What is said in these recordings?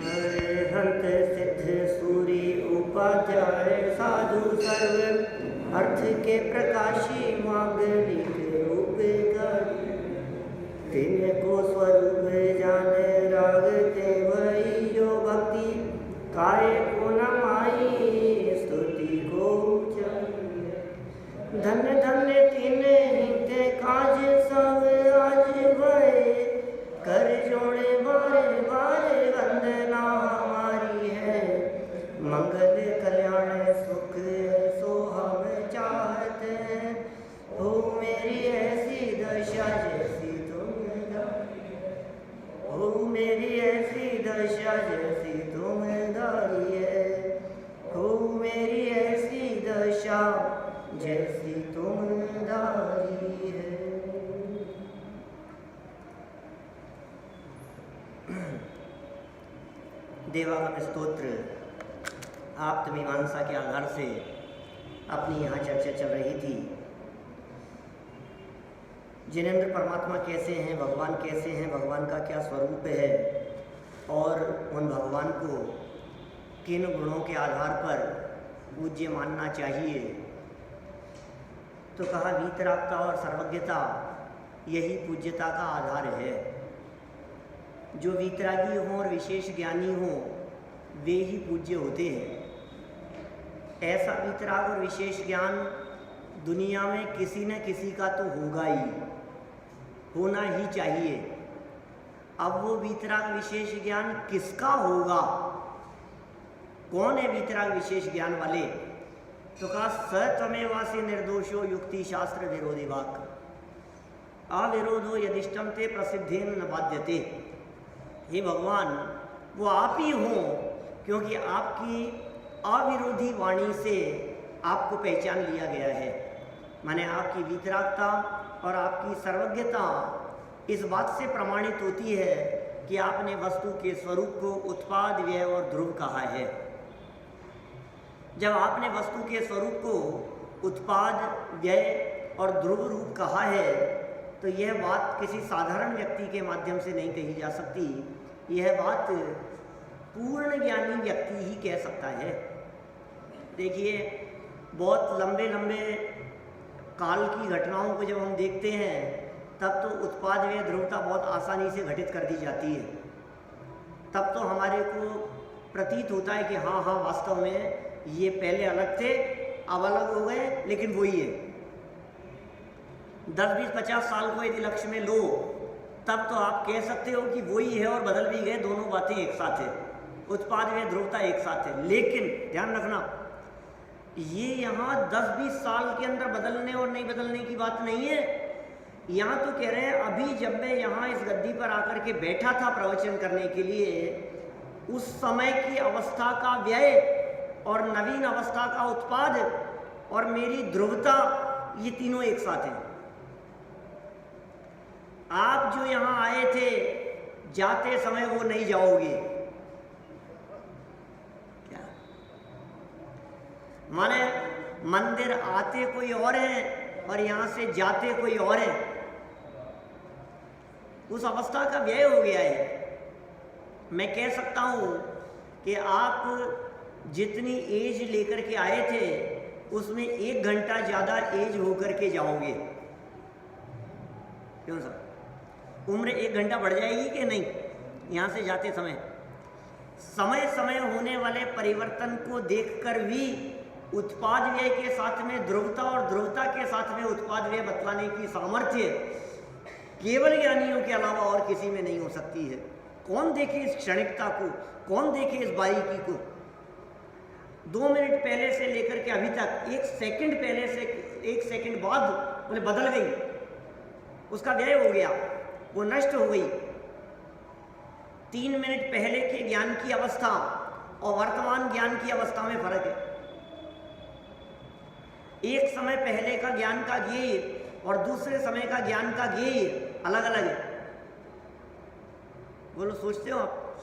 हंत सिद्ध सूरी उपाध्याय साधु सर्व अर्थ के प्रकाशी मांगलिक उपकारी तिनको स्वरूप जाने रागते भई जो भक्ति काय को न माई स्तुति को चाहिए धन्य धन्य तिने हिते काज सब आज भय कर जोड़े बारे बारे वंदना हमारी है मंगल कल्याण सुख सो हम चाहते हैं हो मेरी ऐसी दशा जैसी तुम हो मेरी ऐसी दशा जैसी तुमदारी है हो मेरी ऐसी दशा जैसी तुमदारी है। देवागम स्तोत्र आप्तमीमांसा के आधार से अपनी यहाँ चर्चा चल रही थी। जिनेंद्र परमात्मा कैसे हैं, भगवान कैसे हैं, भगवान का क्या स्वरूप है और उन भगवान को किन गुणों के आधार पर पूज्य मानना चाहिए। तो कहा वीतरागता और सर्वज्ञता यही पूज्यता का आधार है। जो वीतरागी हों और विशेष ज्ञानी हों वे ही पूज्य होते हैं। ऐसा वीतराग और विशेष ज्ञान दुनिया में किसी न किसी का तो होगा ही, होना ही चाहिए। अब वो वीतराग विशेष ज्ञान किसका होगा, कौन है वीतराग विशेष ज्ञान वाले? तो कहा सतमेवासी निर्दोषो युक्ति शास्त्र विरोधी वाक्य अविरोधो यदिष्टम ते प्रसिद्धेन न बाध्यते। हे भगवान, वो आप ही हों क्योंकि आपकी अविरोधी वाणी से आपको पहचान लिया गया है। माने आपकी वीतरागता और आपकी सर्वज्ञता इस बात से प्रमाणित होती है कि आपने वस्तु के स्वरूप को उत्पाद, व्यय और ध्रुव कहा है। जब आपने वस्तु के स्वरूप को उत्पाद, व्यय और ध्रुव रूप कहा है तो यह बात किसी साधारण व्यक्ति के माध्यम से नहीं कही जा सकती। यह बात पूर्ण ज्ञानी व्यक्ति ही कह सकता है। देखिए, बहुत लंबे लंबे काल की घटनाओं को जब हम देखते हैं तब तो उत्पाद, व्यय, ध्रुवता बहुत आसानी से घटित कर दी जाती है। तब तो हमारे को प्रतीत होता है कि हाँ हाँ वास्तव में ये पहले अलग थे, अब अलग हो गए, लेकिन वही है। 10, 20, 50 साल को यदि लक्ष्य में लो तब तो आप कह सकते हो कि वही है और बदल भी गए, दोनों बातें एक साथ है, उत्पाद में ध्रुवता एक साथ है। लेकिन ध्यान रखना, ये यहाँ 10-20 साल के अंदर बदलने और नहीं बदलने की बात नहीं है। यहाँ तो कह रहे हैं अभी जब मैं यहाँ इस गद्दी पर आकर के बैठा था प्रवचन करने के लिए, उस समय की अवस्था का व्यय और नवीन अवस्था का उत्पाद और मेरी ध्रुवता, ये तीनों एक साथ हैं। आप जो यहाँ आए थे जाते समय वो नहीं जाओगे क्या? माने मंदिर आते कोई और है और यहाँ से जाते कोई और है। उस अवस्था का व्यय हो गया है। मैं कह सकता हूँ कि आप जितनी एज लेकर के आए थे उसमें 1 घंटा ज़्यादा एज होकर के जाओगे। क्यों सर? उम्र 1 घंटा बढ़ जाएगी कि नहीं? यहाँ से जाते समय समय समय होने वाले परिवर्तन को देखकर भी उत्पाद व्यय के साथ में ध्रुवता और ध्रुवता के साथ में उत्पाद व्यय बतलाने की सामर्थ्य केवल ज्ञानियों के अलावा और किसी में नहीं हो सकती है। कौन देखे इस क्षणिकता को, कौन देखे इस बारीकी को? 2 मिनट पहले से लेकर के अभी तक 1 सेकंड पहले से 1 सेकंड बाद बोले बदल गई, उसका व्यय हो गया, वो नष्ट हो गई। 3 मिनट पहले के ज्ञान की अवस्था और वर्तमान ज्ञान की अवस्था में फर्क है। एक समय पहले का ज्ञान का ज्ञेय और दूसरे समय का ज्ञान का ज्ञेय अलग अलग है। बोलो, सोचते हो आप?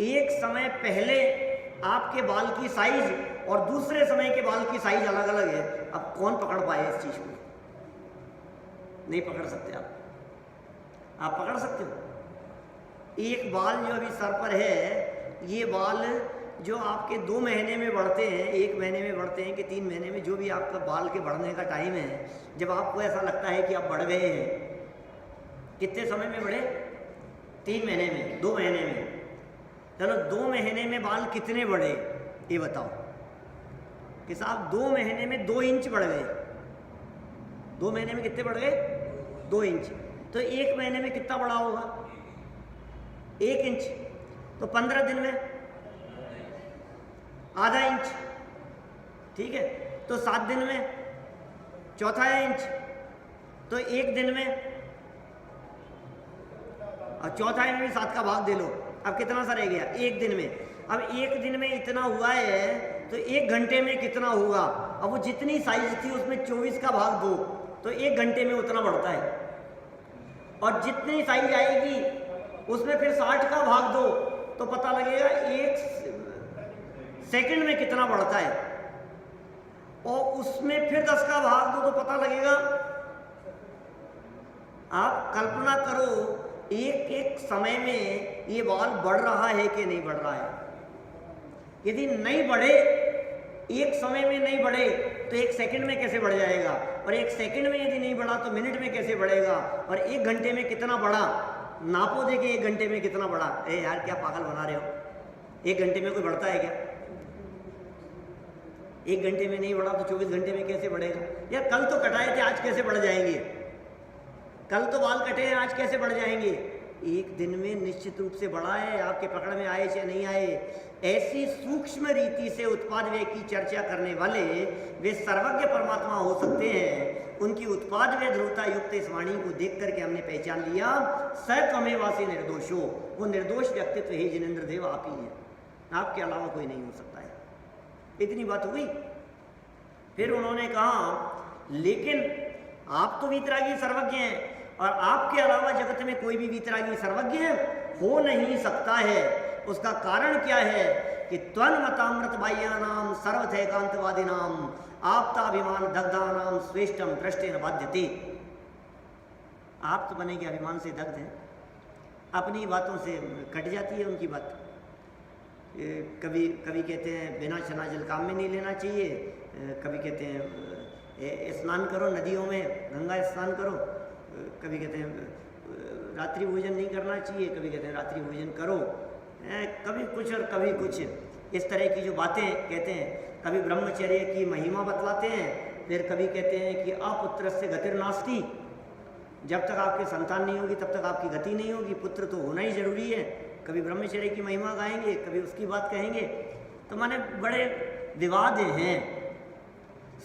एक समय पहले आपके बाल की साइज और दूसरे समय के बाल की साइज अलग अलग है। अब कौन पकड़ पाए इस चीज को? नहीं पकड़ सकते आप पकड़ सकते हो? एक बाल जो अभी सर पर है ये बाल जो आपके 2 महीने में बढ़ते हैं, 1 महीने में बढ़ते हैं कि 3 महीने में, जो भी आपका बाल के बढ़ने का टाइम है, जब आपको ऐसा लगता है कि आप बढ़ गए हैं, कितने समय में बढ़े? 3 महीने में, 2 महीने में। चलो 2 महीने में बाल कितने बढ़े ये बताओ कि साहब 2 महीने में 2 इंच बढ़ गए। 2 महीने में कितने बढ़ गए? 2 इंच। तो 1 महीने में कितना बढ़ा होगा? 1 इंच। तो 15 दिन में आधा इंच, ठीक है। तो 7 दिन में चौथा इंच, तो 1 दिन में, और चौथा में भी 7 का भाग दे लो, अब कितना सा रह गया? 1 दिन में। अब 1 दिन में इतना हुआ है तो 1 घंटे में कितना होगा? अब वो जितनी साइज थी उसमें 24 का भाग दो, तो 1 घंटे में उतना बढ़ता है। और जितनी साइज आएगी उसमें फिर 60 का भाग दो, तो पता लगेगा 1 सेकंड में कितना बढ़ता है। और उसमें फिर 10 का भाग दो तो पता लगेगा। आप कल्पना करो एक एक समय में ये बाल बढ़ रहा है कि नहीं बढ़ रहा है। यदि नहीं बढ़े, एक समय में नहीं बढ़े, तो 1 सेकंड में कैसे बढ़ जाएगा? और 1 सेकंड में यदि नहीं बढ़ा तो मिनट में कैसे बढ़ेगा? और 1 घंटे में कितना बढ़ा? नापो देखिए 1 घंटे में कितना बढ़ा। यार क्या पागल बना रहे हो? 1 घंटे में कोई बढ़ता है क्या? 1 घंटे में नहीं बढ़ा तो 24 घंटे में कैसे बढ़ेगा? यार कल तो कटाए थे, आज कैसे बढ़ जाएंगे? कल तो बाल कटे हैं, आज कैसे बढ़ जाएंगे? 1 दिन में निश्चित रूप से बढ़ा है, आपके पकड़ में आए या नहीं आए। ऐसी सूक्ष्म रीति से उत्पाद व्यय की चर्चा करने वाले वे सर्वज्ञ परमात्मा हो सकते हैं। उनकी उत्पाद व्यय ध्रुवता युक्त इस वाणी को देख करके हमने पहचान लिया, स त्वमेवासी निर्दोषो, वो निर्दोष व्यक्तित्व हे जिनेंद्र देव आप ही हैं, आपके अलावा कोई नहीं हो सकता है। इतनी बात हुई। फिर उन्होंने कहा लेकिन आप तो वीतरागी सर्वज्ञ हैं और आपके अलावा जगत में कोई भी वीतरागी सर्वज्ञ हो नहीं सकता है। उसका कारण क्या है कि त्वन्मतामृत बाह्यानाम सर्वथैकांतवादी नाम आपताभिमान दग्धानाम श्रेष्ठम दृष्टेन बाध्यते। आप तो बने के अभिमान से दग्ध हैं, अपनी बातों से कट जाती है उनकी बात। कभी कभी कहते हैं बिना शनाजल काम में नहीं लेना चाहिए, कभी कहते हैं स्नान करो नदियों में, गंगा स्नान करो, कभी कहते हैं रात्रि भोजन नहीं करना चाहिए, कभी कहते हैं रात्रि भोजन करो, कभी कुछ और कभी कुछ, इस तरह की जो बातें कहते हैं। कभी ब्रह्मचर्य की महिमा बतलाते हैं, फिर कभी कहते हैं कि अपुत्रस्य गतिर्नास्ति, जब तक आपके संतान नहीं होगी तब तक आपकी गति नहीं होगी, पुत्र तो होना ही जरूरी है। कभी ब्रह्मचर्य की महिमा गाएंगे, कभी उसकी बात कहेंगे। तो माने बड़े विवाद हैं,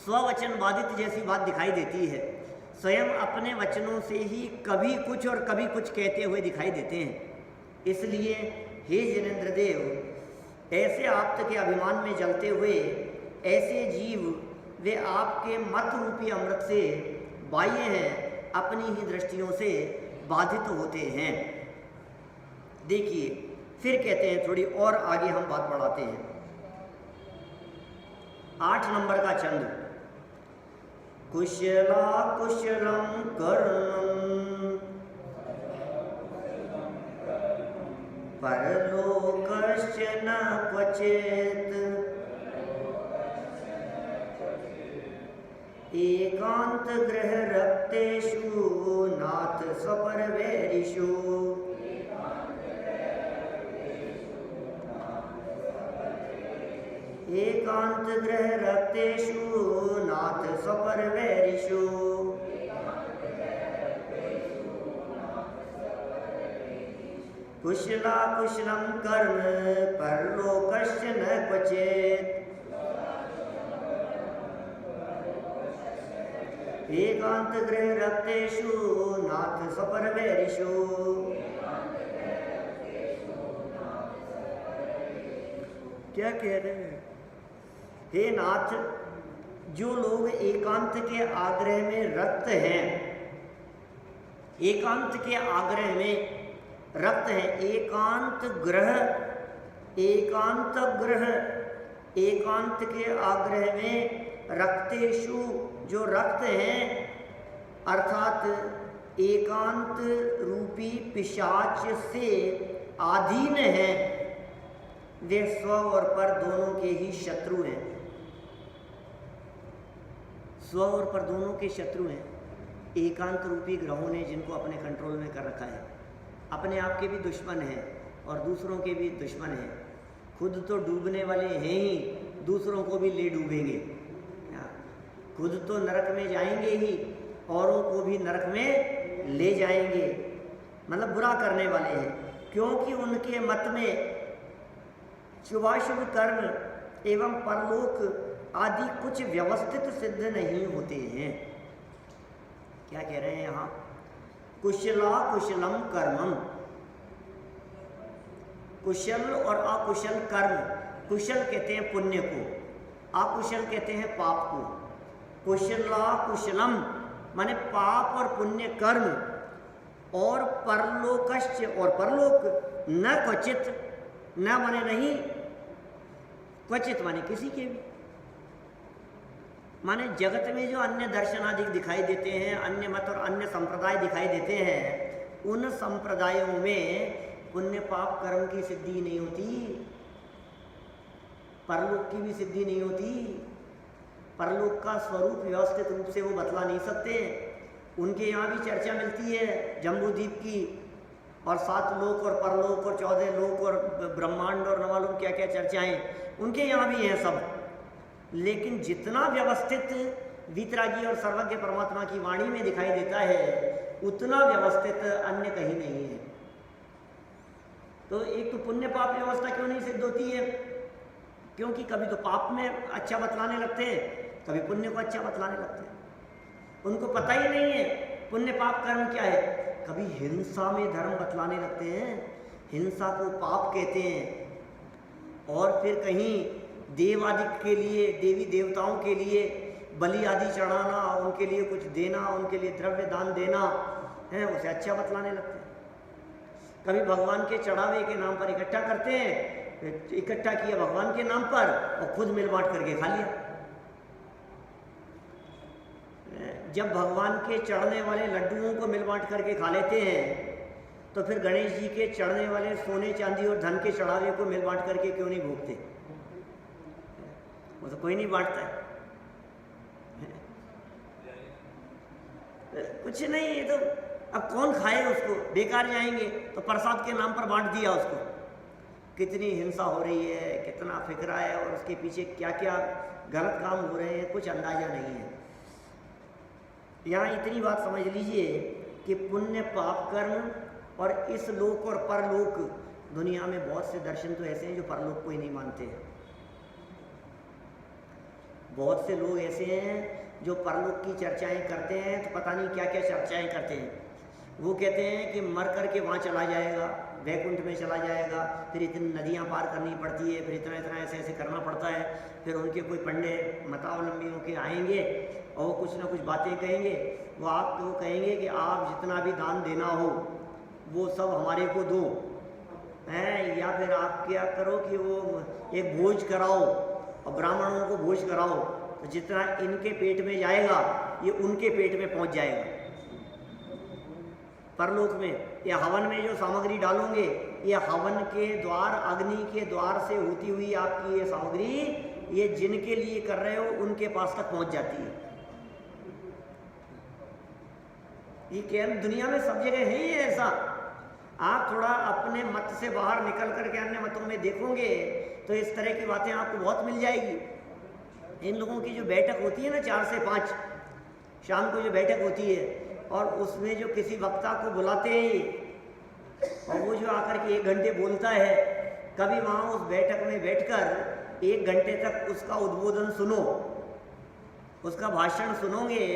स्ववचन बाधित जैसी बात दिखाई देती है। स्वयं अपने वचनों से ही कभी कुछ और कभी कुछ कहते हुए दिखाई देते हैं। इसलिए हे जिनेंद्र देव, ऐसे आप्त के अभिमान में जलते हुए ऐसे जीव वे आपके मत रूपी अमृत से बाह्य हैं, अपनी ही दृष्टियों से बाधित होते हैं। देखिए फिर कहते हैं, थोड़ी और आगे हम बात बढ़ाते हैं। 8 नंबर का छंद, कुशला कुशलम कर्णम परलोकश्च न क्वचित् एकांत गृह रक्तेषु नाथ स्वपरवैरिषु एकांत गृह रक्तेषु नाथ स्वपरवैरिषु। कुशला कुशलम कर्म परलोकश्च न क्वचित् एकांत गृह रक्तेषु नाथ स्वपरवैरिषु। क्या कह रहे हैं? हे नाथ, जो लोग एकांत के आग्रह में रक्त हैं, एकांत के आग्रह में रक्त है, एकांत ग्रह, एकांत ग्रह, एकांत के आग्रह में रक्तेषु, जो रक्त हैं अर्थात एकांत रूपी पिशाच से आधीन है, वे स्व और पर दोनों के ही शत्रु हैं। स्व और पर दोनों के शत्रु हैं। एकांत रूपी ग्रहों ने जिनको अपने कंट्रोल में कर रखा है, अपने आप के भी दुश्मन हैं और दूसरों के भी दुश्मन हैं। खुद तो डूबने वाले हैं ही, दूसरों को भी ले डूबेंगे। खुद तो नरक में जाएंगे ही, औरों को भी नरक में ले जाएंगे। मतलब बुरा करने वाले हैं, क्योंकि उनके मत में शुभाशुभ कर्म एवं परलोक आदि कुछ व्यवस्थित सिद्ध नहीं होते हैं। क्या कह रहे हैं यहाँ? कुशला कुशलम कर्मम। कुशल और अकुशल कर्म, कुशल कहते हैं पुण्य को, अकुशल कहते हैं पाप को। कुशला कुशलम माने पाप और पुण्य कर्म, और परलोकश्च और परलोक, न क्वचित, न माने नहीं, क्वचित माने किसी के भी। माने जगत में जो अन्य दर्शन आदि दिखाई देते हैं, अन्य मत और अन्य संप्रदाय दिखाई देते हैं, उन संप्रदायों में पुण्य पाप कर्म की सिद्धि नहीं होती, परलोक की भी सिद्धि नहीं होती। परलोक का स्वरूप व्यवस्थित रूप से वो बतला नहीं सकते। उनके यहाँ भी चर्चा मिलती है जम्बूद्वीप की, और 7 लोक और परलोक और 14 लोक और ब्रह्मांड और न मालूम क्या क्या चर्चाएं उनके यहाँ भी हैं सब। लेकिन जितना व्यवस्थित वीतरागी और सर्वज्ञ परमात्मा की वाणी में दिखाई देता है, उतना व्यवस्थित अन्य कहीं नहीं है। तो एक तो पुण्य पाप व्यवस्था क्यों नहीं सिद्ध होती है? क्योंकि कभी तो पाप में अच्छा बतलाने लगते हैं, कभी पुण्य को अच्छा बतलाने लगते हैं। उनको पता ही नहीं है पुण्य पाप कर्म क्या है। कभी हिंसा में धर्म बतलाने लगते हैं, हिंसा को पाप कहते हैं, और फिर कहीं देव आदि के लिए, देवी देवताओं के लिए बलि आदि चढ़ाना, उनके लिए कुछ देना, उनके लिए द्रव्य दान देना है, उसे अच्छा बतलाने लगते हैं। कभी भगवान के चढ़ावे के नाम पर इकट्ठा करते हैं, इकट्ठा किया भगवान के नाम पर और खुद मिल बांट करके खा लिया। जब भगवान के चढ़ने वाले लड्डुओं को मिल बांट करके खा लेते हैं, तो फिर गणेश जी के चढ़ने वाले सोने चांदी और धन के चढ़ावे को मिल बांट करके क्यों नहीं भोगते? वो तो कोई नहीं बांटता है। कुछ नहीं, ये तो अब कौन खाए उसको, बेकार जाएंगे। तो प्रसाद के नाम पर बांट दिया उसको। कितनी हिंसा हो रही है, कितना फिक्रा है, और उसके पीछे क्या क्या गलत काम हो रहे हैं, कुछ अंदाजा नहीं है। यहाँ इतनी बात समझ लीजिए कि पुण्य पाप कर्म और इस लोक और परलोक, दुनिया में बहुत से दर्शन तो ऐसे हैं जो परलोक को ही नहीं मानते हैं। बहुत से लोग ऐसे हैं जो परलोक की चर्चाएं करते हैं, तो पता नहीं क्या क्या चर्चाएं करते हैं। वो कहते हैं कि मर करके वहाँ चला जाएगा, वैकुंठ में चला जाएगा, फिर इतनी नदियाँ पार करनी पड़ती है, फिर इतना इतना ऐसे ऐसे करना पड़ता है। फिर उनके कोई पंडित मतावलंबियों के आएंगे और वो कुछ ना कुछ बातें कहेंगे। वो आपको कहेंगे कि आप जितना भी दान देना हो वो सब हमारे को दो, हैं, या फिर आप क्या करो कि वो एक भोज कराओ और ब्राह्मणों को भोज कराओ, तो जितना इनके पेट में जाएगा ये उनके पेट में पहुंच जाएगा। परलोक में या हवन में जो सामग्री डालोगे, ये हवन के द्वार, अग्नि के द्वार से होती हुई आपकी ये सामग्री, ये जिनके लिए कर रहे हो उनके पास तक पहुंच जाती है। ये केवल दुनिया में सब जगह है ही ऐसा। आप थोड़ा अपने मत से बाहर निकल करके अन्य मतों में देखोगे तो इस तरह की बातें आपको बहुत मिल जाएगी। इन लोगों की जो बैठक होती है ना 4 से 5 शाम को जो बैठक होती है, और उसमें जो किसी वक्ता को बुलाते हैं और वो जो आकर के 1 घंटे बोलता है, कभी वहाँ उस बैठक में बैठकर 1 घंटे तक उसका उद्बोधन सुनो, उसका भाषण सुनोगे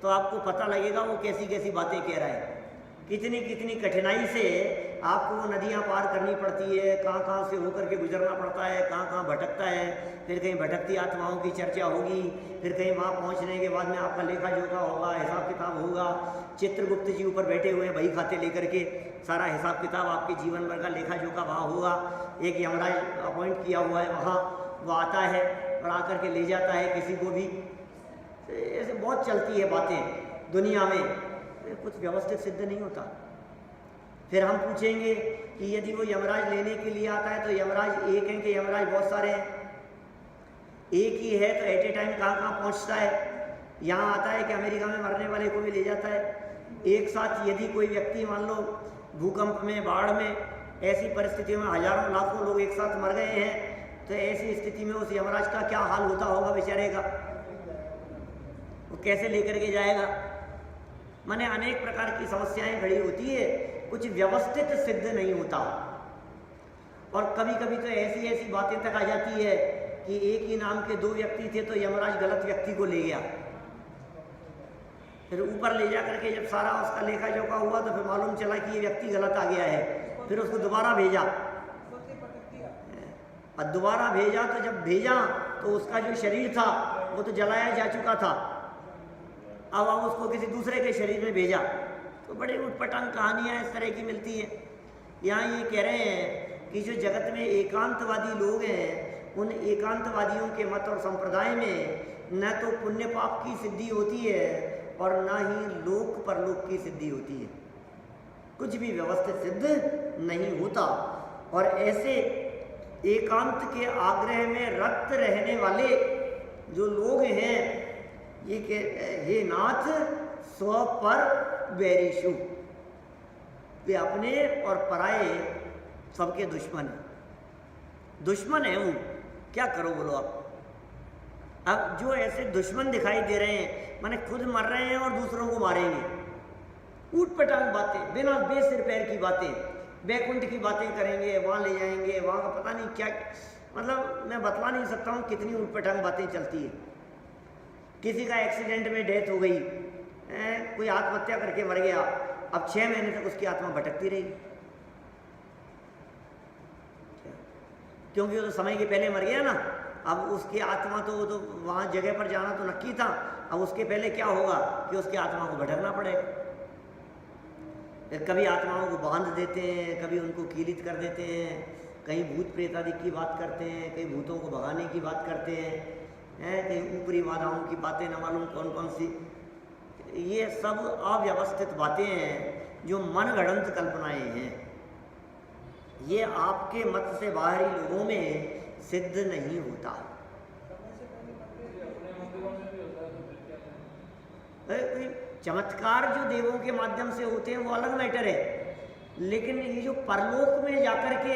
तो आपको पता लगेगा वो कैसी कैसी बातें कह रहा है। कितनी कितनी कठिनाई से आपको वो नदियाँ पार करनी पड़ती है, कहाँ कहाँ से होकर के गुजरना पड़ता है, कहाँ कहाँ भटकता है। फिर कहीं भटकती आत्माओं की चर्चा होगी, फिर कहीं वहाँ पहुँचने के बाद में आपका लेखा जोखा होगा, हिसाब किताब होगा। चित्रगुप्त जी ऊपर बैठे हुए हैं बही खाते लेकर के, सारा हिसाब किताब आपके जीवन भर का लेखा जोखा वहाँ होगा। एक यमराज अपॉइंट किया हुआ है वहाँ, वो आता है और आकर के ले जाता है किसी को भी। ऐसे बहुत चलती है बातें दुनिया में, कुछ व्यवस्थित सिद्ध नहीं होता। फिर हम पूछेंगे कि यदि वो यमराज लेने के लिए आता है तो यमराज एक हैं कि यमराज बहुत सारे हैं? एक ही है तो एट ए टाइम कहाँ कहाँ पहुँचता है? यहाँ आता है कि अमेरिका में मरने वाले को भी ले जाता है। एक साथ यदि कोई व्यक्ति मान लो भूकंप में, बाढ़ में, ऐसी परिस्थितियों में हजारों लाखों लोग एक साथ मर गए हैं, तो ऐसी स्थिति में उस यमराज का क्या हाल होता होगा बेचारे का? वो कैसे लेकर के जाएगा? माने अनेक प्रकार की समस्याएं खड़ी होती है, कुछ व्यवस्थित सिद्ध नहीं होता। और कभी कभी तो ऐसी ऐसी बातें तक आ जाती है कि एक ही नाम के दो व्यक्ति थे तो यमराज गलत व्यक्ति को ले गया। फिर ऊपर ले जा करके जब सारा उसका लेखा जोखा हुआ तो फिर मालूम चला कि ये व्यक्ति गलत आ गया है। फिर उसको दोबारा भेजा, और दोबारा भेजा तो जब भेजा तो उसका जो शरीर था वो तो जलाया जा चुका था। अब उसको किसी दूसरे के शरीर में भेजा। तो बड़ी उटपटांग कहानियाँ इस तरह की मिलती हैं। यहाँ ये कह रहे हैं कि जो जगत में एकांतवादी लोग हैं, उन एकांतवादियों के मत और संप्रदाय में न तो पुण्य पाप की सिद्धि होती है और न ही लोक परलोक की सिद्धि होती है। कुछ भी व्यवस्थित सिद्ध नहीं होता। और ऐसे एकांत के आग्रह में रक्त रहने वाले जो लोग हैं, ये हे नाथ स्व पर वैरिशु, वे अपने और पराये सबके दुश्मन है। दुश्मन है वो, क्या करो बोलो आप? अब जो ऐसे दुश्मन दिखाई दे रहे हैं, माने खुद मर रहे हैं और दूसरों को मारेंगे, ऊटपटांग बातें, बिना बेसिर पैर की बातें, बैकुंठ की बातें करेंगे, वहाँ ले जाएंगे, वहाँ का पता नहीं क्या, मतलब मैं बतला नहीं सकता हूँ कितनी ऊटपटांग बातें चलती है। किसी का एक्सीडेंट में डेथ हो गई, कोई आत्महत्या करके मर गया, अब 6 महीने तक उसकी आत्मा भटकती रही, क्योंकि वो तो समय के पहले मर गया ना। अब उसकी आत्मा तो वहाँ जगह पर जाना तो नक्की था, अब उसके पहले क्या होगा कि उसकी आत्मा को भटकना पड़ेगा। कभी आत्माओं को बांध देते हैं, कभी उनको कीलित कर देते हैं, कहीं भूत प्रेत आदि की बात करते हैं, कहीं भूतों को भगाने की बात करते हैं, कहीं ऊपरी बाधाओं की बातें, न मालूम कौन कौन सी। ये सब अव्यवस्थित बातें हैं जो मनगढ़ंत कल्पनाएं हैं। ये आपके मत से बाहरी लोगों में सिद्ध नहीं होता। कोई चमत्कार जो देवों के माध्यम से होते हैं वो अलग मैटर है, लेकिन ये जो परलोक में जाकर के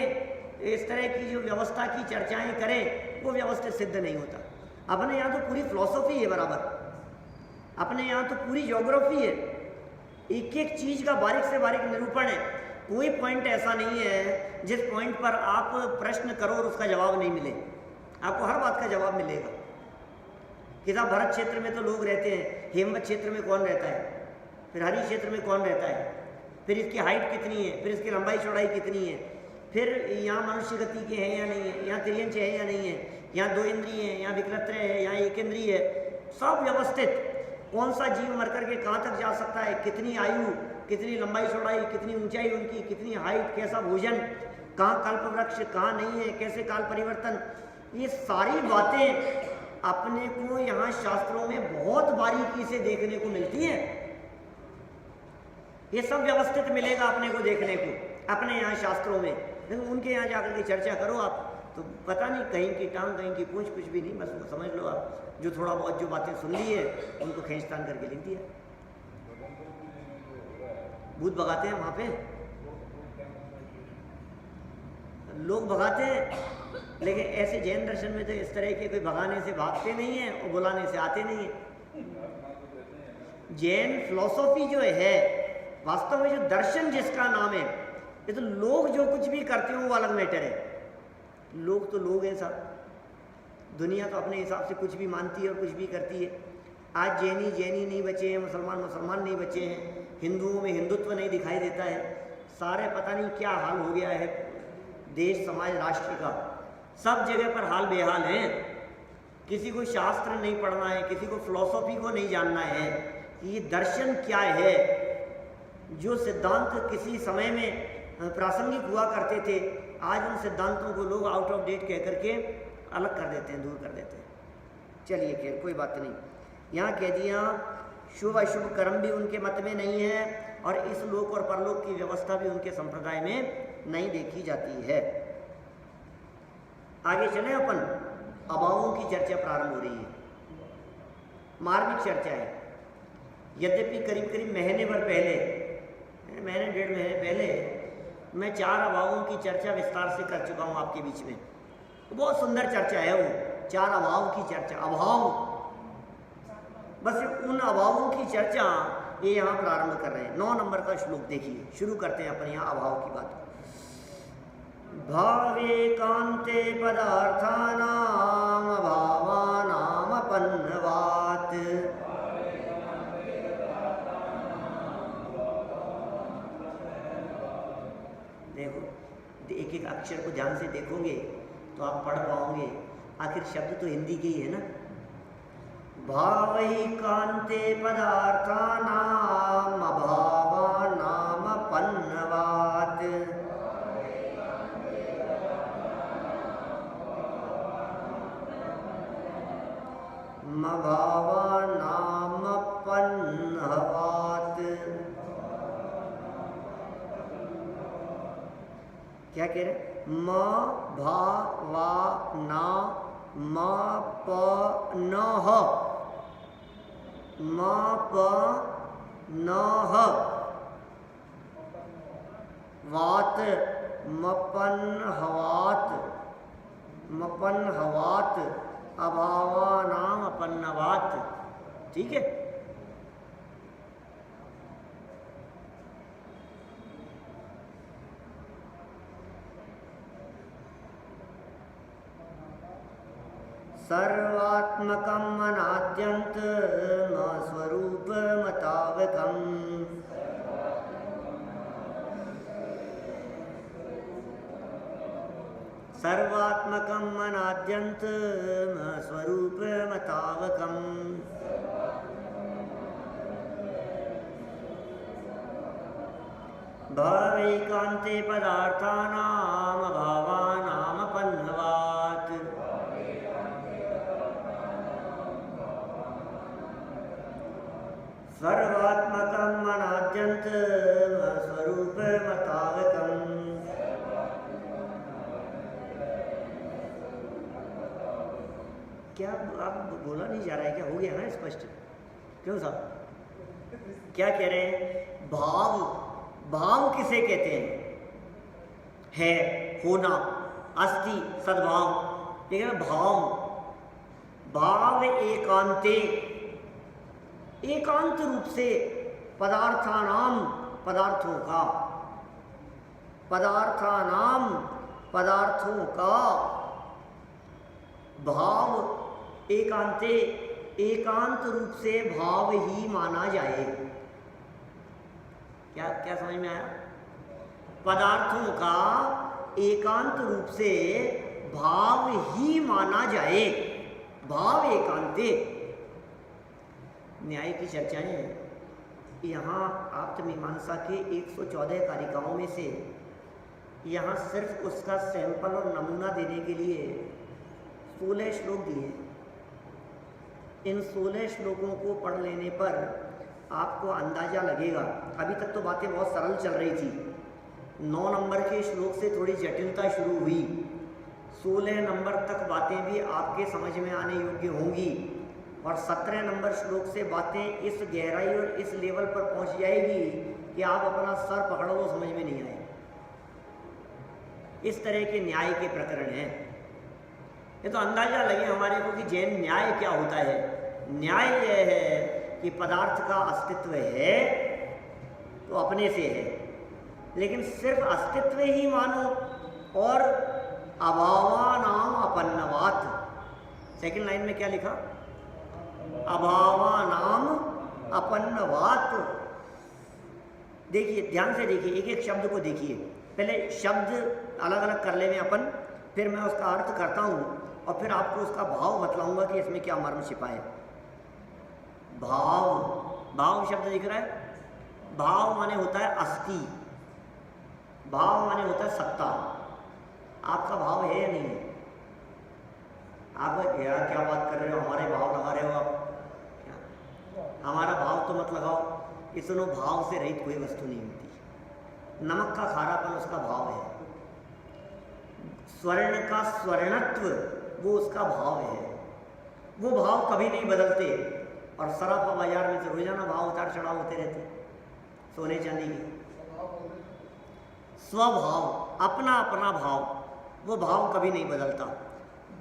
इस तरह की जो व्यवस्था की चर्चाएं करें, वो व्यवस्थित सिद्ध नहीं होता। अपने यहाँ तो पूरी फिलॉसफी है बराबर, अपने यहाँ तो पूरी ज्योग्राफी है, एक एक चीज़ का बारीक से बारीक निरूपण है। कोई पॉइंट ऐसा नहीं है जिस पॉइंट पर आप प्रश्न करो और उसका जवाब नहीं मिले। आपको हर बात का जवाब मिलेगा। कि साहब भरत क्षेत्र में तो लोग रहते हैं, हेमवत क्षेत्र में कौन रहता है, फिर हरि क्षेत्र में कौन रहता है, फिर इसकी हाइट कितनी है, फिर इसकी लंबाई चौड़ाई कितनी है, फिर यहाँ मनुष्य गति के हैं या नहीं है, यहाँ त्रियंच है या नहीं है, यहाँ 2 इंद्रिय है, यहाँ विकलत्र है, यहाँ 1 इंद्रिय है, सब व्यवस्थित। कौन सा जीव मर करके कहाँ तक जा सकता है, कितनी आयु, कितनी लंबाई चौड़ाई, कितनी ऊंचाई उनकी, कितनी हाइट, कैसा भोजन, कहाँ कल्प वृक्ष, कहाँ नहीं है, कैसे काल परिवर्तन, ये सारी बातें अपने को यहाँ शास्त्रों में बहुत बारीकी से देखने को मिलती है। ये सब व्यवस्थित मिलेगा अपने को देखने को अपने यहाँ शास्त्रों में। लेकिन उनके यहाँ जाकर के चर्चा करो आप तो पता नहीं, कहीं की टांग कहीं की पूंछ, कुछ भी नहीं, बस समझ लो आप जो थोड़ा बहुत जो बातें सुन ली है उनको खींचतान करके लिख दिया। भूत भगाते हैं वहाँ पे, लोग भगाते हैं, लेकिन ऐसे जैन दर्शन में तो इस तरह के कोई भगाने से भागते नहीं हैं और बुलाने से आते नहीं हैं। जैन फिलॉसफी जो है, वास्तव में जो दर्शन जिसका नाम है, ये तो लोग जो कुछ भी करते हो वो अलग मैटर है। लोग तो लोग हैं साहब, दुनिया तो अपने हिसाब से कुछ भी मानती है और कुछ भी करती है। आज जैनी जैनी नहीं बचे हैं, मुसलमान मुसलमान नहीं बचे हैं, हिंदुओं में हिंदुत्व नहीं दिखाई देता है, सारे पता नहीं क्या हाल हो गया है देश समाज राष्ट्र का, सब जगह पर हाल बेहाल है। किसी को शास्त्र नहीं पढ़ना है, किसी को फिलॉसफी को नहीं जानना है कि ये दर्शन क्या है। जो सिद्धांत किसी समय में प्रासंगिक हुआ करते थे, आज उन सिद्धांतों को लोग आउट ऑफ डेट कह करके अलग कर देते हैं, दूर कर देते हैं। चलिए खैर कोई बात नहीं। यहाँ कह दिया शुभ अशुभ कर्म भी उनके मत में नहीं है, और इस लोक और परलोक की व्यवस्था भी उनके संप्रदाय में नहीं देखी जाती है। आगे चले अपन, अभावों की चर्चा प्रारंभ हो रही है, मार्मिक चर्चा है। यद्यपि करीब करीब महीने भर पहले, महीने डेढ़ महीने पहले मैं 4 अभावों की चर्चा विस्तार से कर चुका हूँ आपके बीच में। बहुत सुंदर चर्चा है वो, 4 अभाव की चर्चा। अभाव, बस उन अभावों की चर्चा ये यहाँ प्रारंभ कर रहे हैं। 9 नंबर का श्लोक देखिए, शुरू करते हैं अपन यहाँ अभाव की बात। भावेकान्ते पदार्थानाम अभावानाम अपन्नवात्। देखो, एक एक अक्षर को ध्यान से देखोगे तो आप पढ़ पाओगे। आखिर शब्द तो हिंदी के ही है ना। भावैकान्ते पदार्थानाम अभावानाम अपन्नवात्। मभावानाम अपन्नवात्। क्या कह रहे? म भा वा ना म प न ह, म प न ह, वात मपन हवात, मपन हवात, अभावानाम अपन्नवात। ठीक है। सर्वात्मकम् अनाद्यन्तम् स्वरूपमतावकम्। सर्वात्मकम् अनाद्यन्तम् स्वरूपमतावकम्। भावैकान्ते पदार्थानाम अभावानाम अपन्नवात्। सर्वात्मकम् अनाद्यन्तम् स्वरूपमतावकम्। क्या आप बोला नहीं जा रहा है? क्या हो गया ना स्पष्ट? क्यों साहब, क्या कह रहे हैं? भाव, भाव किसे कहते हैं? है, होना, अस्ति, सद्भाव। ठीक है ना? भाव, भाव एकांते, एकांत रूप से पदार्थानाम, पदार्थों का, पदार्थानाम, पदार्थों का, भाव एकांते, एकांत रूप से भाव ही माना जाए। क्या क्या समझ में आया? पदार्थों का एकांत रूप से भाव ही माना जाए, भाव एकांते। न्याय की चर्चाएं यहाँ आप्तमीमांसा के 114 कारिकाओं में से यहाँ सिर्फ उसका सैंपल और नमूना देने के लिए 16 श्लोक दिए। इन 16 श्लोकों को पढ़ लेने पर आपको अंदाजा लगेगा। अभी तक तो बातें बहुत सरल चल रही थी। 9 नंबर के श्लोक से थोड़ी जटिलता शुरू हुई। 16 नंबर तक बातें भी आपके समझ में आने योग्य होंगी और 17 नंबर श्लोक से बातें इस गहराई और इस लेवल पर पहुंच जाएगी कि आप अपना सर पकड़ो तो समझ में नहीं आए। इस तरह के न्याय के प्रकरण हैं। ये तो अंदाजा लगे हमारे को कि जैन न्याय क्या होता है। न्याय यह है कि पदार्थ का अस्तित्व है तो अपने से है, लेकिन सिर्फ अस्तित्व ही मानो और अभावानाम अपन्नवात। सेकंड लाइन में क्या लिखा? अभावानाम अपन्नवात। देखिए, ध्यान से देखिए, एक एक शब्द को देखिए। पहले शब्द अलग अलग कर लेंगे अपन, फिर मैं उसका अर्थ करता हूँ और फिर आपको उसका भाव बतलाऊंगा कि इसमें क्या मर्म छिपा है। भाव, भाव शब्द दिख रहा है? भाव माने होता है अस्थि, भाव माने होता है सत्ता। आपका भाव है या नहीं है? आप यार क्या बात कर रहे हो, हमारे भाव लगा रहे हो आप? क्या हमारा भाव तो मत लगाओ। कि सुनो, भाव से रहित कोई वस्तु नहीं होती। नमक का खारापन उसका भाव है, स्वर्ण का स्वर्णत्व वो उसका भाव है। वो भाव कभी नहीं बदलते। और सराफा बाजार में से रोजाना भाव उतार चढ़ाव होते रहते, सोने चांदी के। स्वभाव, अपना अपना भाव, वो भाव कभी नहीं बदलता।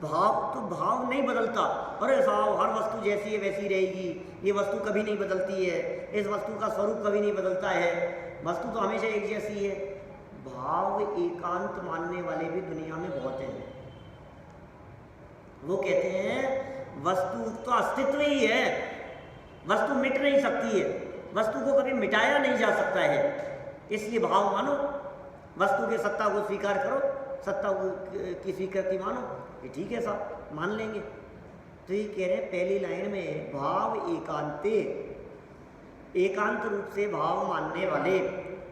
भाव नहीं बदलता। अरे साहब, हर वस्तु जैसी है वैसी रहेगी, ये वस्तु कभी नहीं बदलती है, इस वस्तु का स्वरूप कभी नहीं बदलता है, वस्तु तो हमेशा एक जैसी है। भाव एकांत मानने वाले भी दुनिया में बहुत हैं। वो कहते हैं वस्तु तो अस्तित्व ही है, वस्तु मिट नहीं सकती है, वस्तु को कभी मिटाया नहीं जा सकता है, इसलिए भाव मानो, वस्तु के सत्ता को स्वीकार करो, सत्ता की स्वीकृति मानो, ये ठीक है साहब, मान लेंगे। तो ये कह रहे हैं पहली लाइन में, भाव एकांते, एकांत रूप से भाव मानने वाले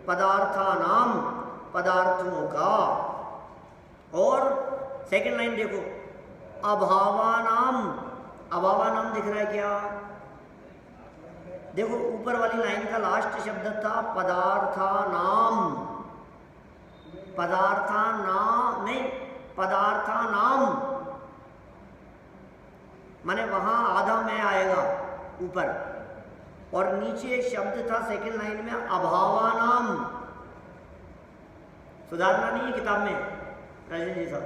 पदार्थानाम, पदार्थों का। और सेकंड लाइन देखो, अभावानाम, अभावानाम दिख रहा है क्या? देखो ऊपर वाली लाइन का लास्ट शब्द था पदार्थानाम, पदार्थानाम, माने वहां आधा में आएगा ऊपर, और नीचे एक था सेकंड लाइन में अभावानाम। सुधारना नहीं है किताब में राजेंद्र जी साहब,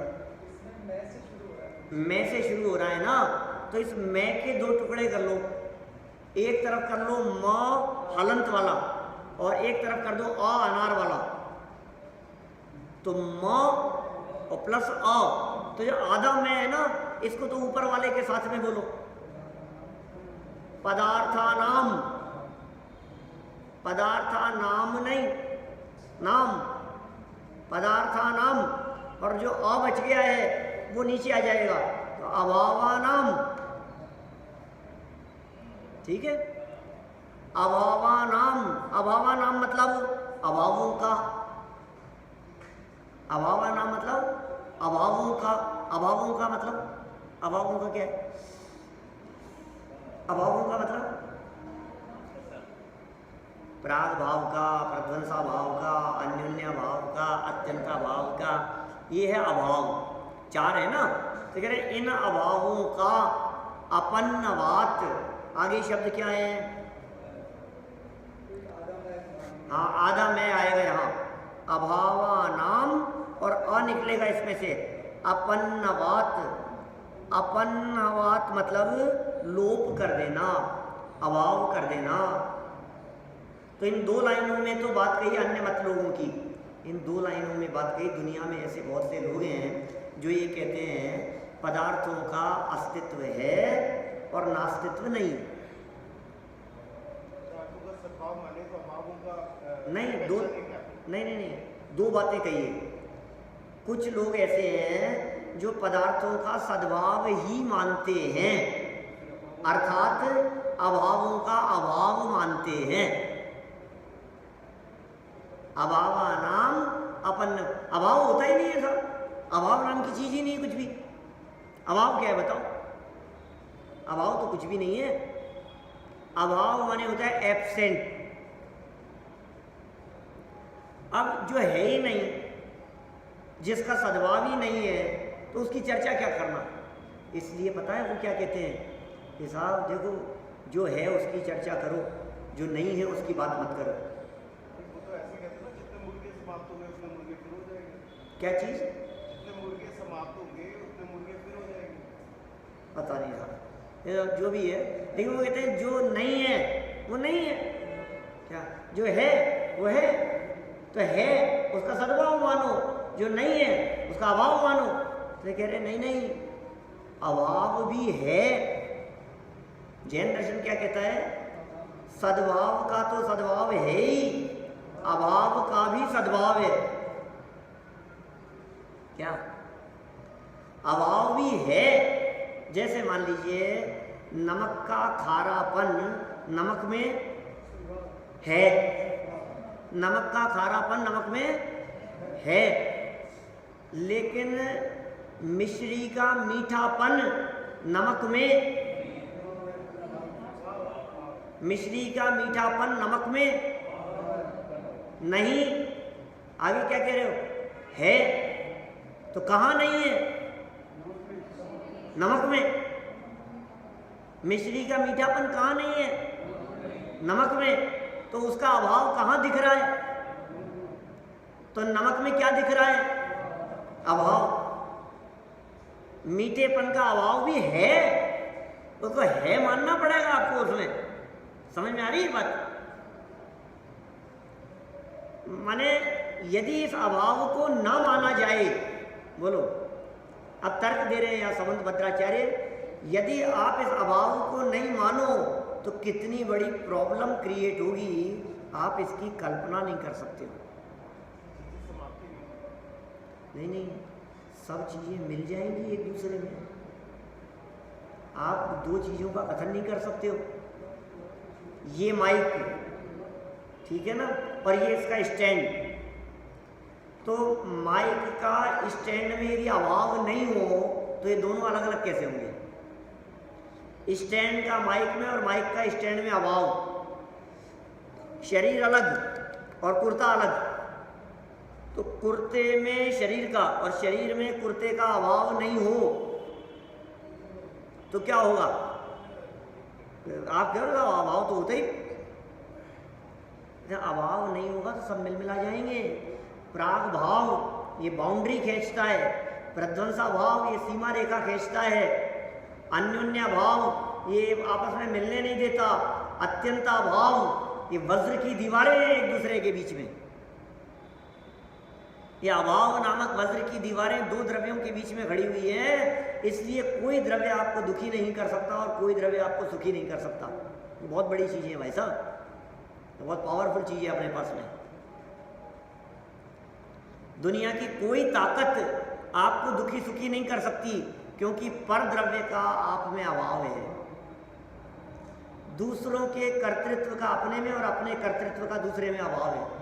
मैं से शुरू हो रहा है ना, तो इस मैं के दो टुकड़े कर लो, एक तरफ कर लो म हलंत वाला और एक तरफ कर दो अ अनार वाला, तो म और प्लस अ, तो जो आधा में है ना, इसको तो ऊपर वाले के साथ में बोलो, पदार्थानाम, पदार्थानाम नहीं, नाम, पदार्थानाम, और जो अ बच गया है वो नीचे आ जाएगा, तो अभावानाम, ठीक है। अभावानाम, अभावानाम मतलब अभावों का, अभावानाम मतलब अभावों का, अभावों का मतलब, अभावों का क्या है? अभावों का मतलब प्राग भाव का, प्रध्वंसा भाव का, अन्योन्य भाव का, अत्यंता भाव का, ये है अभाव, चार है ना। तो कह रहे इन अभावों का अपन्नवात, आगे शब्द क्या है? हाँ, आधा में आएगा यहाँ, अभावानाम, और अ निकलेगा इसमें से, अपन्नवात, अपन्नवात मतलब लोप कर देना, अभाव कर देना। तो इन दो लाइनों में तो बात कही अन्य मत लोगों की, इन दो लाइनों में बात कही, दुनिया में ऐसे बहुत से लोग हैं जो ये कहते हैं पदार्थों का अस्तित्व है और नास्तित्व नहीं। नहीं, दो नहीं, दो बातें कही है। कुछ लोग ऐसे हैं जो पदार्थों का सद्भाव ही मानते हैं, अर्थात अभावों का अभाव मानते हैं। अभावानाम अपन्न, अभाव होता ही नहीं है साहब, अभाव नाम की चीज ही नहीं, कुछ भी। अभाव क्या है बताओ? अभाव तो कुछ भी नहीं है। अभाव माने होता है एब्सेंट। अब जो है ही नहीं, जिसका सद्भाव ही नहीं है, तो उसकी चर्चा क्या करना? इसलिए पता है वो क्या कहते हैं कि साहब देखो, जो है उसकी चर्चा करो, जो नहीं है उसकी बात मत करो। तो ऐसे कहते हैं ना, जितने मुर्गे समाप्त होंगे उतने मुर्गे फिर हो जाएंगे। क्या चीज़? जितने मुर्गे समाप्त होंगे उतने मुर्गे फिर हो जाएंगे। पता नहीं साहब, जो भी है, लेकिन वो कहते हैं जो नहीं है वो नहीं है, क्या जो है वो है, तो है उसका सद्भाव मानो, जो नहीं है उसका अभाव मानो। तो कह रहे नहीं, अभाव भी है। जैन दर्शन क्या कहता है? सद्भाव का तो सद्भाव है ही, अभाव का भी सद्भाव है। क्या? अभाव भी है। जैसे मान लीजिए नमक का खारापन नमक में है, नमक का खारापन नमक में है, लेकिन मिश्री का मीठापन नमक में मिश्री का मीठापन नमक में नहीं। आगे क्या कह रहे हो? है। तो कहाँ नहीं है? नमक में। मिश्री का मीठापन कहाँ नहीं है? नमक में। तो उसका अभाव कहाँ दिख रहा है? तो नमक में क्या दिख रहा है? अभाव। मीठेपन का अभाव भी है, उसको है मानना पड़ेगा आपको। उसमें समझ में आ रही है बात? माने यदि इस अभाव को ना माना जाए, बोलो अब तर्क दे रहे हैं यहाँ समंत भद्राचार्य, यदि आप इस अभाव को नहीं मानो तो कितनी बड़ी प्रॉब्लम क्रिएट होगी, आप इसकी कल्पना नहीं कर सकते हो। नहीं, सब चीजें मिल जाएंगी एक दूसरे में। आप दो चीजों का कथन नहीं कर सकते हो। ये माइक, ठीक है ना, और ये इसका स्टैंड। तो माइक का स्टैंड में यदि अभाव नहीं हो तो ये दोनों अलग अलग कैसे होंगे? स्टैंड का माइक में और माइक का स्टैंड में अभाव, शरीर अलग और कुर्ता अलग। तो कुर्ते में शरीर का और शरीर में कुर्ते का अभाव नहीं हो तो क्या होगा? आप कह रहे हो अभाव तो होता ही, अभाव नहीं होगा तो सब मिल मिला जाएंगे। प्राग भाव ये बाउंड्री खींचता है, प्रध्वंसा भाव ये सीमा रेखा खींचता है, अन्योन्या भाव ये आपस में मिलने नहीं देता, अत्यंता भाव ये वज्र की दीवारें हैं एक दूसरे के बीच में। ये अभाव नामक वज्र की दीवारें दो द्रव्यों के बीच में खड़ी हुई हैं, इसलिए कोई द्रव्य आपको दुखी नहीं कर सकता और कोई द्रव्य आपको सुखी नहीं कर सकता। ये बहुत बड़ी चीज़ है भाई साहब, तो बहुत पावरफुल चीज़ है अपने पास में। दुनिया की कोई ताकत आपको दुखी सुखी नहीं कर सकती, क्योंकि पर द्रव्य का आप में अभाव है। दूसरों के कर्तृत्व का अपने में और अपने कर्तृत्व का दूसरे में अभाव है।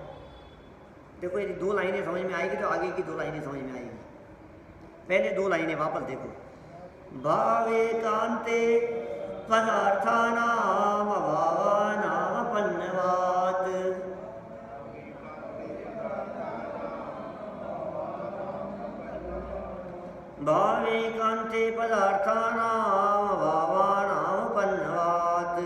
देखो यदि दो लाइनें समझ में आएगी तो आगे की दो लाइनें समझ में आएगी। पहले दो लाइनें वापस देखो। भावेकांते पदार्थानाम अभावानाम पन्नवात्, भावेकांते पदार्थानाम अभावानाम पन्नवात्।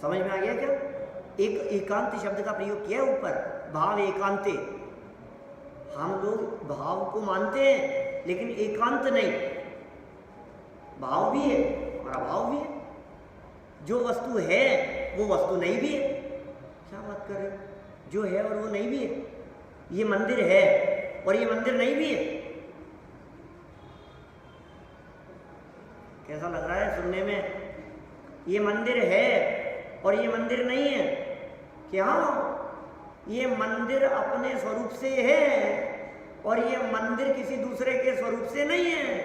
समझ में आ गया क्या? एक एकांत शब्द का प्रयोग किया है ऊपर, भाव एकांते। हम लोग भाव को मानते हैं लेकिन एकांत नहीं, भाव भी है और अभाव भी है। जो वस्तु है वो वस्तु नहीं भी है। क्या बात कर रहे हो? जो है और वो नहीं भी है। ये मंदिर है और ये मंदिर नहीं भी है। कैसा लग रहा है सुनने में? ये मंदिर है और ये मंदिर नहीं है। क्या? ये मंदिर अपने स्वरूप से है और ये मंदिर किसी दूसरे के स्वरूप से नहीं है।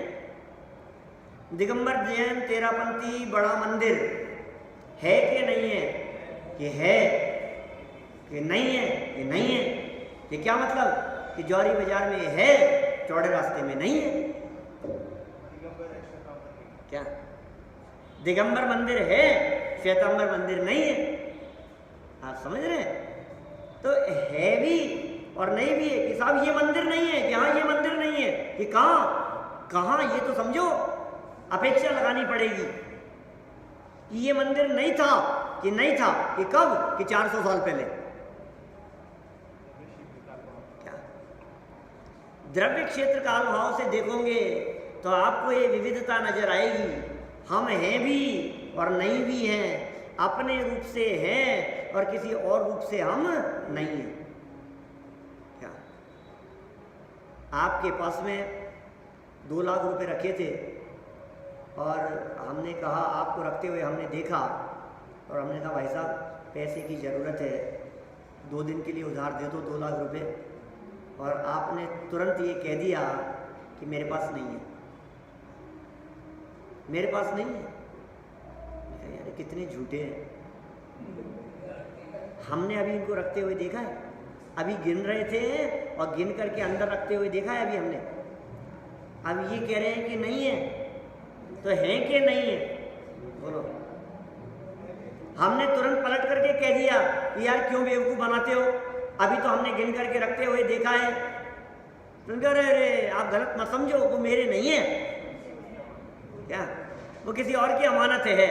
दिगंबर जैन तेरापंथी बड़ा मंदिर है कि नहीं है? कि है कि नहीं है? कि नहीं है। ये क्या मतलब? कि जौहरी बाजार में है, चौड़े रास्ते में नहीं है। क्या? दिगंबर मंदिर है, श्वेतांबर मंदिर नहीं है। आप समझ रहे हैं? तो है भी और नहीं भी है। कि साहब ये मंदिर नहीं है, कि हाँ ये मंदिर नहीं है, कि कहाँ ये तो समझो, अपेक्षा लगानी पड़ेगी कि ये मंदिर नहीं था कि नहीं था, कि कब? कि 400 साल पहले। क्या? द्रव्य क्षेत्र काल भाव से देखोगे तो आपको ये विविधता नजर आएगी। हम हैं भी और नहीं भी हैं, अपने रूप से हैं और किसी और रूप से हम नहीं हैं। क्या? आपके पास में 2 लाख रुपए रखे थे और हमने कहा, आपको रखते हुए हमने देखा और हमने कहा भाई साहब पैसे की ज़रूरत है, 2 दिन के लिए उधार दे दो 2 लाख रुपए, और आपने तुरंत ये कह दिया कि मेरे पास नहीं है, मेरे पास नहीं है। यार कितने झूठे हैं। हमने अभी इनको रखते हुए देखा है, अभी गिन रहे थे और गिन करके अंदर रखते हुए देखा है अभी हमने। अब ये कह रहे हैं कि नहीं है, तो हैं कि नहीं है? बोलो। हमने तुरंत पलट करके कह दिया कि यार क्यों बेवकूफ़ बनाते हो, अभी तो हमने गिन करके रखते हुए देखा है। तुम कह रहे अरे आप गलत मत समझो, वो मेरे नहीं है, क्या वो किसी और की अमानत है।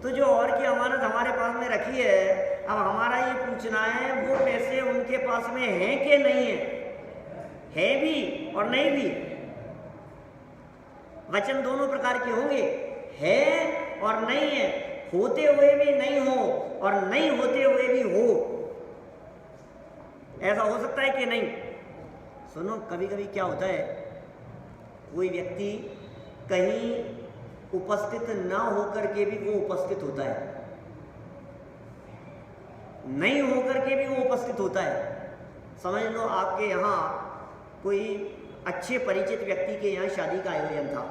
तो जो और की अमानत हमारे पास में रखी है, अब हमारा ये पूछना है वो पैसे उनके पास में हैं कि नहीं है भी और नहीं भी। वचन दोनों प्रकार के होंगे, है और नहीं है, होते हुए भी नहीं हो और नहीं होते हुए भी हो। ऐसा हो सकता है कि नहीं? सुनो, कभी कभी क्या होता है, कोई व्यक्ति कहीं उपस्थित ना होकर के भी वो उपस्थित होता है, नहीं होकर के भी वो उपस्थित होता है। समझ लो आपके यहाँ कोई अच्छे परिचित व्यक्ति के यहाँ शादी का आयोजन था,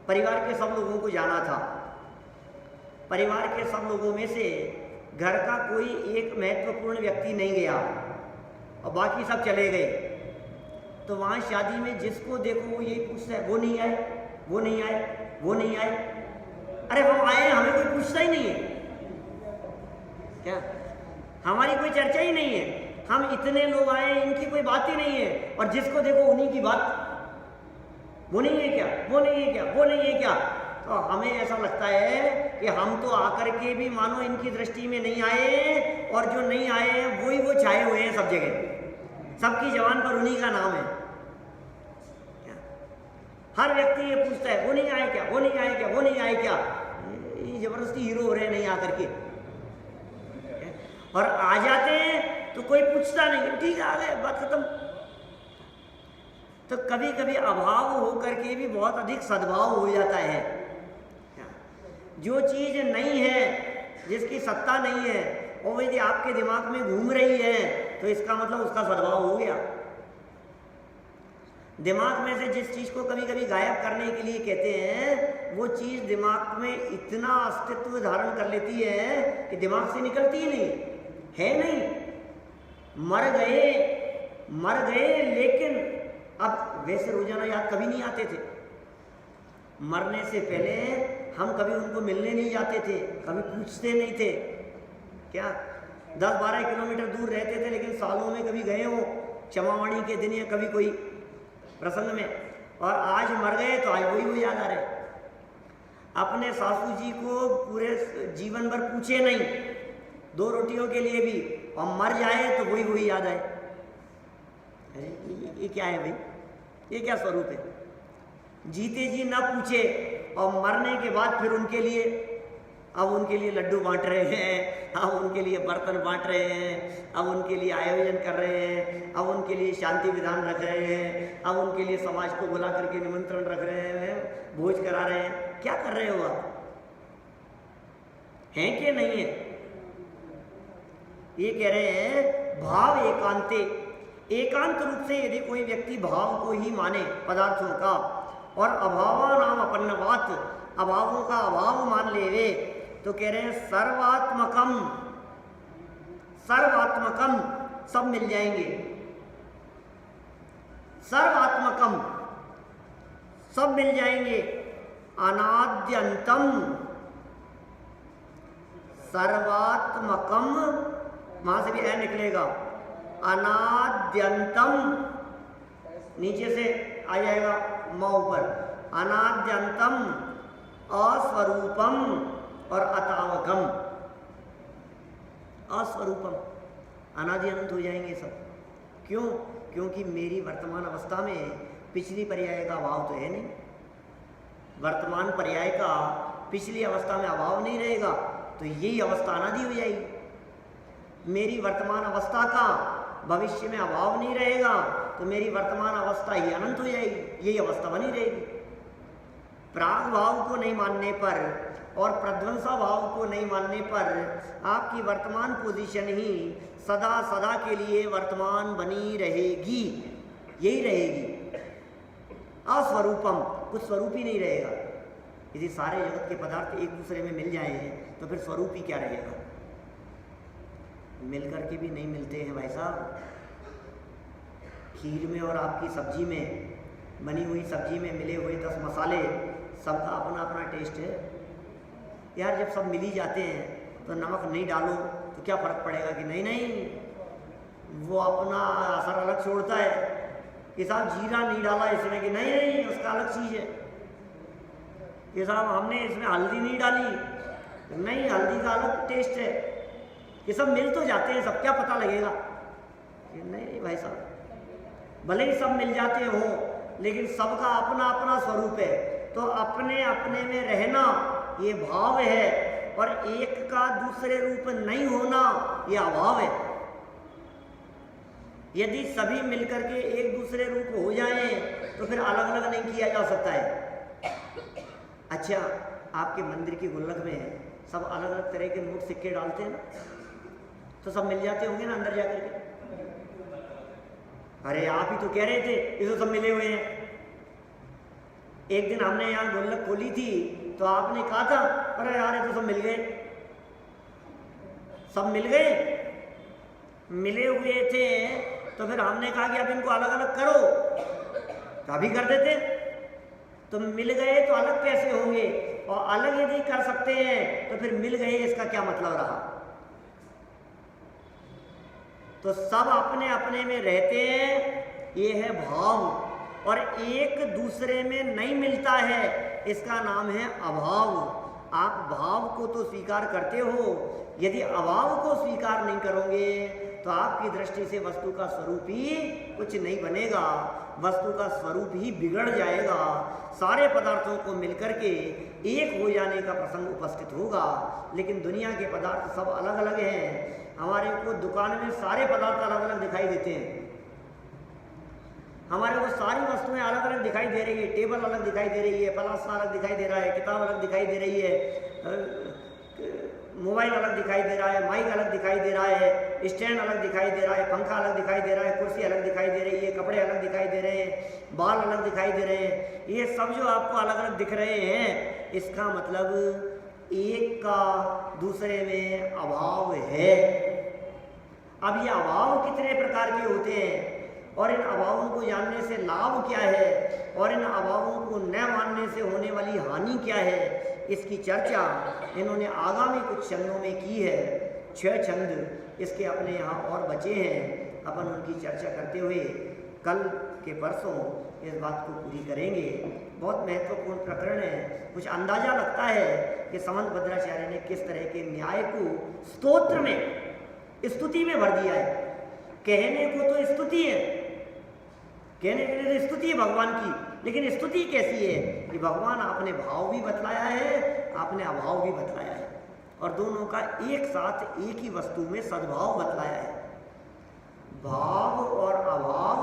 परिवार के सब लोगों को जाना था। परिवार के सब लोगों में से घर का कोई एक महत्वपूर्ण व्यक्ति नहीं गया और बाकी सब चले गए। तो वहाँ शादी में जिसको देखो वो यही पूछता है, वो नहीं आए, वो नहीं आए, वो नहीं आए। अरे हम आए, हमें कोई पूछता ही नहीं है क्या? हमारी कोई चर्चा ही नहीं है, हम इतने लोग आए, इनकी कोई बात ही नहीं है, और जिसको देखो उन्हीं की बात, वो नहीं है क्या, वो नहीं है क्या, वो नहीं है क्या। तो हमें ऐसा लगता है कि हम तो आकर के भी मानो इनकी दृष्टि में नहीं आए, और जो नहीं आए हैं वही वो छाए हुए हैं सब जगह, सबकी जबान पर उन्हीं का नाम है। हर व्यक्ति ये पूछता है वो नहीं आए क्या, वो नहीं आए क्या, वो नहीं आए क्या। ये जबरदस्ती हीरो हो रहे हैं नहीं आकर के, और आ जाते हैं तो कोई पूछता नहीं, ठीक है आ गए, बात खत्म। तो कभी कभी अभाव होकर के भी बहुत अधिक सद्भाव हो जाता है। जो चीज नहीं है, जिसकी सत्ता नहीं है, और यदि आपके दिमाग में घूम रही है तो इसका मतलब उसका सद्भाव हो गया। दिमाग में से जिस चीज को कभी कभी गायब करने के लिए कहते हैं, वो चीज दिमाग में इतना अस्तित्व धारण कर लेती है कि दिमाग से निकलती ही नहीं है। नहीं, मर गए लेकिन अब वैसे रोजाना याद कभी नहीं आते थे। मरने से पहले हम कभी उनको मिलने नहीं जाते थे, कभी पूछते नहीं थे क्या। 10-12 किलोमीटर दूर रहते थे, लेकिन सालों में कभी गए हो चमावाणी के दिन या कभी कोई प्रसंग में, और आज मर गए तो आज वही याद आ रहे। अपने सासू जी को पूरे जीवन भर पूछे नहीं 2 रोटियों के लिए भी, और मर जाए तो वही याद आए। ये क्या है भाई, ये क्या स्वरूप है? जीते जी ना पूछे और मरने के बाद फिर उनके लिए, अब उनके लिए लड्डू बांट रहे हैं, अब उनके लिए बर्तन बांट रहे हैं, अब उनके लिए आयोजन कर रहे हैं, अब उनके लिए शांति विधान रख रहे हैं, अब उनके लिए समाज को बुला करके निमंत्रण रख रहे हैं, भोज करा रहे हैं। क्या कर रहे हो आप? हैं कि नहीं है? ये कह रहे हैं भाव एकांते, एकांत रूप से यदि कोई व्यक्ति भाव को ही माने पदार्थों का, और अभावा नाम अपन्नवात, अभावों का अभाव मान लेवे, तो कह रहे हैं सर्वात्मकम, सर्वात्मकम सब मिल जाएंगे, सर्वात्मकम सब मिल जाएंगे, अनाद्यंतम, सर्वात्मकम वहां से भी ए निकलेगा, अनाद्यंतम नीचे से आ जाएगा म ऊपर, अनाद्यंतम, अस्वरूपम और अतावकम। अस्वरूपम, अनादि अनंत हो जाएंगे सब। क्यों? क्योंकि मेरी वर्तमान अवस्था में पिछली पर्याय का अभाव तो है नहीं, वर्तमान पर्याय का पिछली अवस्था में अभाव नहीं रहेगा, तो यही अवस्था अनादि हो जाएगी। मेरी वर्तमान अवस्था का भविष्य में अभाव नहीं रहेगा, तो मेरी वर्तमान अवस्था ही अनंत हो जाएगी, यही अवस्था बनी रहेगी। प्राग भाव को नहीं मानने पर और प्रध्वंसा भाव को नहीं मानने पर आपकी वर्तमान पोजीशन ही सदा सदा के लिए वर्तमान बनी रहेगी, यही रहेगी। अस्वरूपम, कुछ स्वरूप ही नहीं रहेगा। यदि सारे जगत के पदार्थ एक दूसरे में मिल जाए तो फिर स्वरूप ही क्या रहेगा? मिलकर के भी नहीं मिलते हैं भाई साहब, खीर में और आपकी सब्जी में, बनी हुई सब्जी में मिले हुए 10 मसाले, सबका अपना अपना टेस्ट है यार। जब सब मिल ही जाते हैं तो नमक नहीं डालो तो क्या फ़र्क पड़ेगा कि नहीं नहीं, वो अपना असर अलग छोड़ता है कि साहब जीरा नहीं डाला इसमें, कि नहीं नहीं उसका अलग चीज़ है। कि साहब हमने इसमें हल्दी नहीं डाली, नहीं हल्दी का अलग टेस्ट है। कि सब मिल तो जाते हैं, सब क्या पता लगेगा कि नहीं नहीं भाई साहब, भले ही सब मिल जाते हो लेकिन सबका अपना अपना स्वरूप है। तो अपने अपने में रहना ये भाव है, और एक का दूसरे रूप नहीं होना ये अभाव है। यदि सभी मिलकर के एक दूसरे रूप हो जाएं तो फिर अलग अलग नहीं किया जा सकता है। अच्छा, आपके मंदिर की गुल्लक में सब अलग अलग तरह के नोट सिक्के डालते हैं ना, तो सब मिल जाते होंगे ना अंदर जाकर के। अरे आप ही तो कह रहे थे ये तो सब मिले हुए हैं। एक दिन हमने यहाँ गुल्लक खोली थी तो आपने कहा था अरे यार ये तो सब मिल गए, सब मिल गए, मिले हुए थे। तो फिर हमने कहा कि अब इनको अलग अलग करो, तो अभी कर देते। तो मिल गए तो अलग कैसे होंगे, और अलग यदि कर सकते हैं तो फिर मिल गए इसका क्या मतलब रहा। तो सब अपने अपने में रहते हैं, ये है भाव। और एक दूसरे में नहीं मिलता है, इसका नाम है अभाव। आप भाव को तो स्वीकार करते हो, यदि अभाव को स्वीकार नहीं करोगे तो आपकी दृष्टि से वस्तु का स्वरूप ही कुछ नहीं बनेगा, वस्तु का स्वरूप ही बिगड़ जाएगा। सारे पदार्थों को मिलकर के एक हो जाने का प्रसंग उपस्थित होगा, लेकिन दुनिया के पदार्थ सब अलग अलग हैं। हमारे को दुकान में सारे पदार्थ अलग अलग दिखाई देते हैं, हमारे को सारी वस्तुएं अलग अलग दिखाई दे रही है। टेबल अलग दिखाई दे रही है, पलासा अलग दिखाई दे रहा है, किताब अलग दिखाई दे रही है, मोबाइल अलग दिखाई दे रहा है, माइक अलग दिखाई दे रहा है, स्टैंड अलग दिखाई दे रहा है, पंखा अलग दिखाई दे रहा है, कुर्सी अलग दिखाई दे रही है, कपड़े अलग दिखाई दे रहे हैं, बाल अलग दिखाई दे रहे हैं। ये सब जो आपको अलग अलग दिख रहे हैं, इसका मतलब एक का दूसरे में अभाव है। अब ये अभाव कितने प्रकार के होते हैं, और इन अभावों को जानने से लाभ क्या है, और इन अभावों को न मानने से होने वाली हानि क्या है, इसकी चर्चा इन्होंने आगामी कुछ छंदों में की है। 6 छंद इसके अपने यहाँ और बचे हैं, अपन उनकी चर्चा करते हुए कल के परसों इस बात को पूरी करेंगे। बहुत महत्वपूर्ण प्रकरण है। कुछ अंदाजा लगता है कि समंत भद्राचार्य ने किस तरह के न्याय को स्तोत्र में, स्तुति में भर दिया है। कहने को तो स्तुति है, कहने के लिए तो स्तुति है भगवान की, लेकिन स्तुति कैसी है कि भगवान आपने भाव भी बतलाया है, आपने अभाव भी बतलाया है, और दोनों का एक साथ एक ही वस्तु में सद्भाव बतलाया है। भाव और अभाव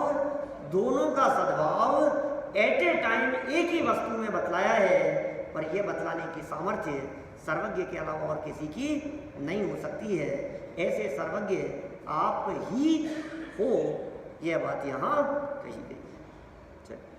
दोनों का सद्भाव एट ए टाइम एक ही वस्तु में बतलाया है, और यह बतलाने की सामर्थ्य सर्वज्ञ के अलावा और किसी की नहीं हो सकती है। ऐसे सर्वज्ञ आप ही हो, यह बात यहाँ कही गई। चलिए।